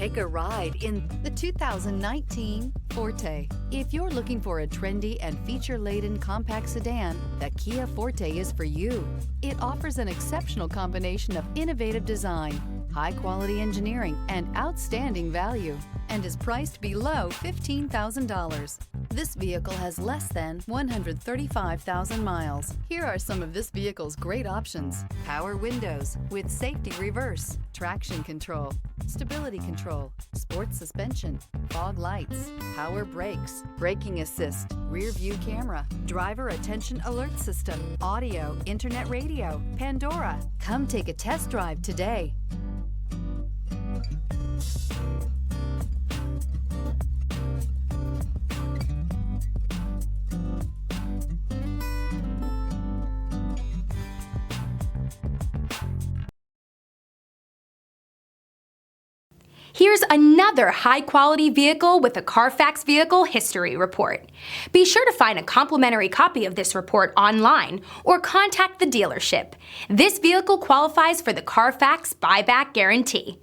Take a ride in the 2019 Forte. If you're looking for a trendy and feature-laden compact sedan, the Kia Forte is for you. It offers an exceptional combination of innovative design, high-quality engineering, and outstanding value, and is priced below $15,000. This vehicle has less than 135,000 miles. Here are some of this vehicle's great options: power windows with safety reverse, traction control, stability control, sports suspension, fog lights, power brakes, braking assist, rear view camera, driver attention alert system, audio, internet radio, Pandora. Come take a test drive today. Here's another high-quality vehicle with a Carfax Vehicle History Report. Be sure to find a complimentary copy of this report online or contact the dealership. This vehicle qualifies for the Carfax Buyback Guarantee.